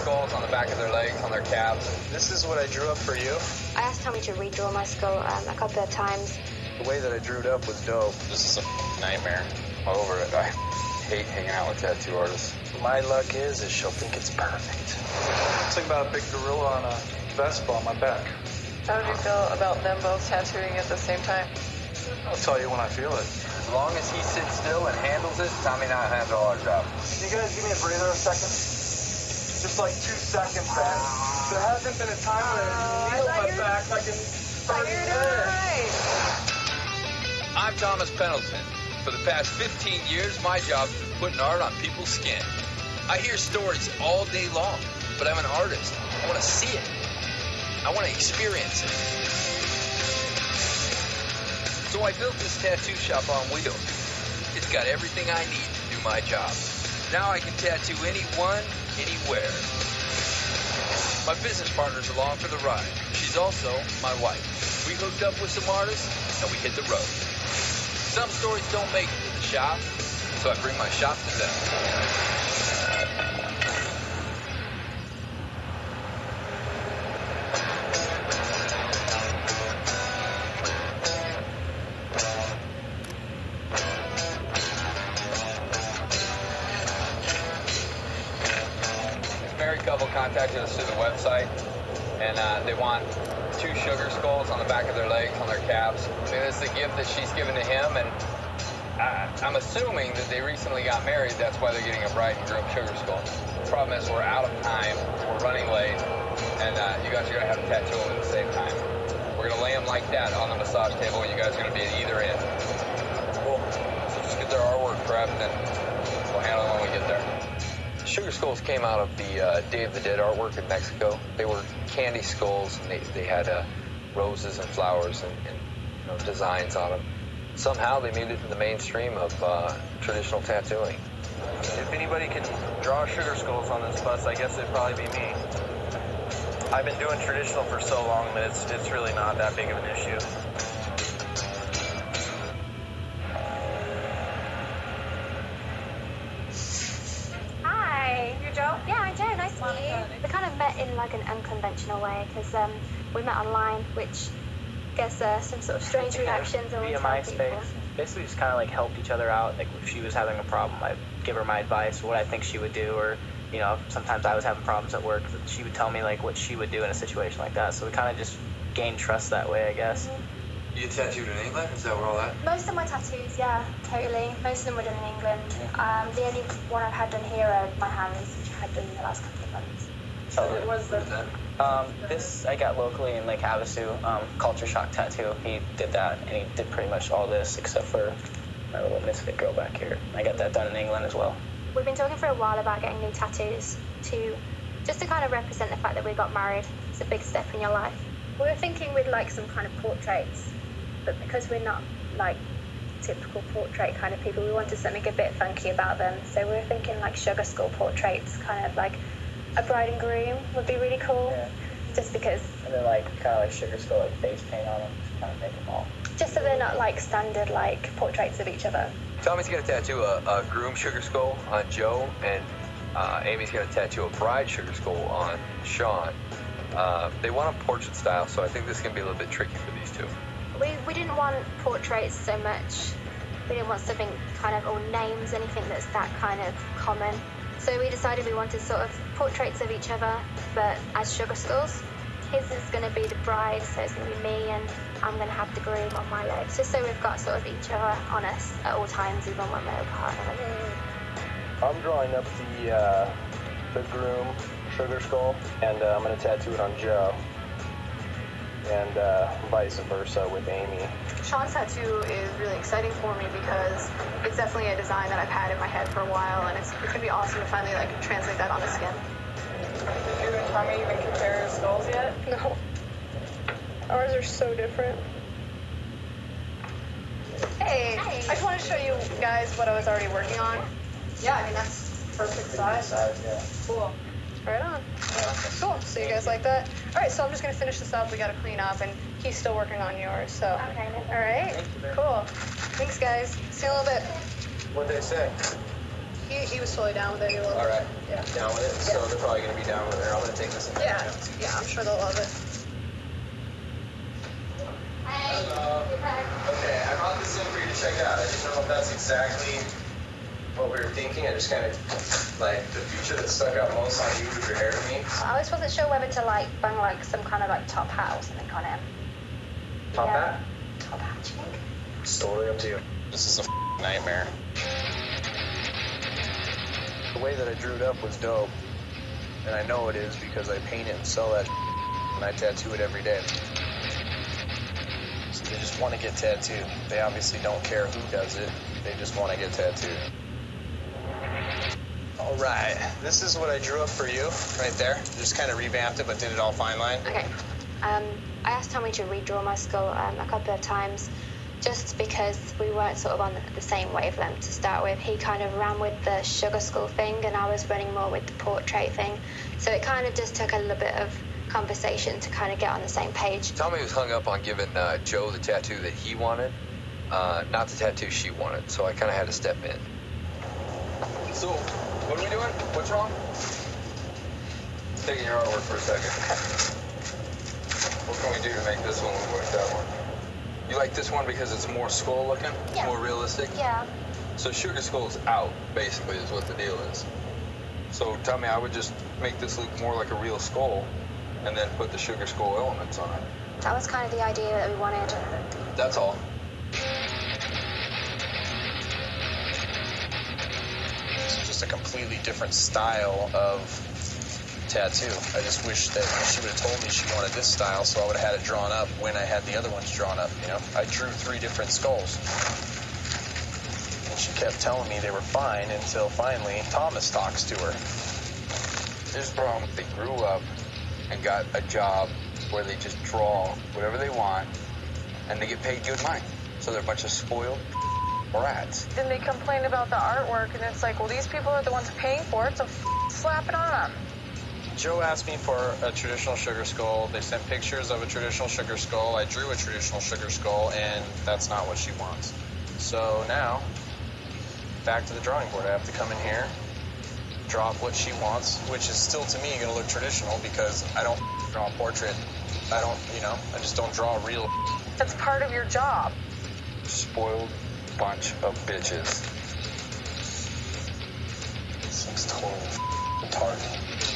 skulls on the back of their legs, on their calves. This is what I drew up for you. I asked Tommy to redraw my skull a couple of times. The way that I drew it up was dope. This is a nightmare. I'm over it. I hate hanging out with tattoo artists. My luck is she'll think it's perfect. Think about a big gorilla on a Vespa on my back. How do you feel about them both tattooing at the same time? I'll tell you when I feel it. As long as he sits still and handles it, Tommy and I handle our job. Can you guys give me a breather a second? Just like 2 seconds, man. There hasn't been a time when I needle my back like in 30 minutes. I'm Thomas Pendleton. For the past 15 years, my job has been putting art on people's skin. I hear stories all day long, but I'm an artist. I want to see it. I want to experience it. So I built this tattoo shop on wheels. It's got everything I need to do my job. Now I can tattoo anyone, anywhere. My business partner's along for the ride. She's also my wife. We hooked up with some artists, and we hit the road. Some stories don't make it to the shop, so I bring my shop to them. This married couple contacted us through the website, and they want 2 sugar skulls on the back of their legs, on their calves. And it's a gift that she's given to him, and I'm assuming that they recently got married. That's why they're getting a bride and groom sugar skull. The problem is we're out of time, we're running late, and you guys are going to have to tattoo them at the same time. We're going to lay them like that on the massage table, and you guys are going to be at either end. Cool. So just get their artwork prepped, and we'll handle it when we get there. Sugar skulls came out of the Day of the Dead artwork in Mexico. They were candy skulls, and they had roses and flowers and designs on them. Somehow they made it to the mainstream of traditional tattooing. If anybody can draw sugar skulls on this bus, I guess it'd probably be me. I've been doing traditional for so long that it's really not that big of an issue. Hi. You Joe? Yeah, I'm Joe. Nice to meet you. We kind of met in like an unconventional way because we met online, which gets some sort of strange reactions. Via MySpace. Basically just kind of like helped each other out. Like if she was having a problem, I'd give her my advice, what I think she would do, or sometimes I was having problems at work, she would tell me like what she would do in a situation like that. So we kind of just gained trust that way, I guess. Mm-hmm. You tattooed in England? Is that where all that? Most of my tattoos, yeah, totally. Most of them were done in England. The only one I've had done here are my hands, which I had done in the last couple of months. So it was the... This I got locally in Lake Havasu, Culture Shock Tattoo. He did that, and he did pretty much all this except for my little misfit girl back here. I got that done in England as well. We've been talking for a while about getting new tattoos just to kind of represent the fact that we got married. It's a big step in your life. We were thinking we'd like some kind of portraits, but because we're not like typical portrait kind of people, we wanted something a bit funky about them. So we were thinking like sugar skull portraits, kind of like a bride and groom would be really cool. Yeah. Just because. And then like kind of like sugar skull, like face paint on them, just kind of make them all. Just so they're not like standard like portraits of each other. Tommy's going to tattoo a groom sugar skull on Joe, and Amy's going to tattoo a bride sugar skull on Sean. They want a portrait style, so I think this is going to be a little bit tricky for these two. We didn't want portraits so much. We didn't want something kind of, or names, anything that's that kind of common. So we decided we wanted sort of portraits of each other, but as sugar skulls. His is going to be the bride, so it's going to be me, and I'm going to have the groom on my legs, just so we've got sort of each other on us at all times, even when we're apart. I'm drawing up the groom sugar skull, and I'm going to tattoo it on Joe, and vice versa with Amy. Sean's tattoo is really exciting for me because it's definitely a design that I've had in my head for a while, and it's going to be awesome to finally like translate that onto skin. Did you and Tommy even compare skulls yet? No. Ours are so different. Hey, I just wanted to show you guys what I was already working on. Yeah, I mean, that's perfect size. Yeah. Cool. Right on. Yeah. Cool. So you guys like that? All right, so I'm just going to finish this up. We got to clean up, and he's still working on yours, so. Okay. All right. Cool. Thanks, guys. See you in a little bit. What'd they say? He was totally down with it. He loved All right. it. Yeah. Down with it? So they're probably going to be down with it. I'm going to take this in there. Yeah, I'm sure they'll love it. Hello. Okay, I brought this in for you to check out. I didn't know if that's exactly what we were thinking. I just kind of, like, the feature that stuck out most on you with your hair to me. I just wasn't sure whether to like bung like some kind of like top hat or something on him. Top hat? Top hat, do you think? It's totally up to you. This is a nightmare. The way that I drew it up was dope. And I know it is because I paint it and sell that and I tattoo it every day. So they just want to get tattooed. They obviously don't care who does it. They just want to get tattooed. All right, this is what I drew up for you right there. Just kind of revamped it, but did it all fine line. Okay. I asked Tommy to redraw my skull a couple of times just because we weren't sort of on the same wavelength to start with. He kind of ran with the sugar skull thing and I was running more with the portrait thing. So it kind of just took a little bit of conversation to kind of get on the same page. Tommy was hung up on giving Joe the tattoo that he wanted, not the tattoo she wanted. So I kind of had to step in. So, what are we doing? What's wrong? Taking your artwork for a second. What can we do to make this one look like that one? You like this one because it's more skull looking? Yeah. More realistic? Yeah. So Sugar Skull's out, basically, is what the deal is. So tell me, I would just make this look more like a real skull and then put the Sugar Skull elements on it. That was kind of the idea that we wanted. That's all. It's just a completely different style of tattoo. I just wish that she would have told me she wanted this style, so I would have had it drawn up when I had the other ones drawn up, you know? I drew 3 different skulls. And she kept telling me they were fine until finally Thomas talks to her. Here's the problem. They grew up and got a job where they just draw whatever they want and they get paid good money. So they're a bunch of spoiled rats. Then they complain about the artwork, and it's like, well, these people are the ones paying for it, so slap it on them. Joe asked me for a traditional sugar skull. They sent pictures of a traditional sugar skull. I drew a traditional sugar skull, and that's not what she wants. So now, back to the drawing board. I have to come in here, draw up what she wants, which is still, to me, going to look traditional because I don't draw a portrait. I don't, I just don't draw real. That's part of your job. Spoiled bunch of bitches. This looks totally retarded.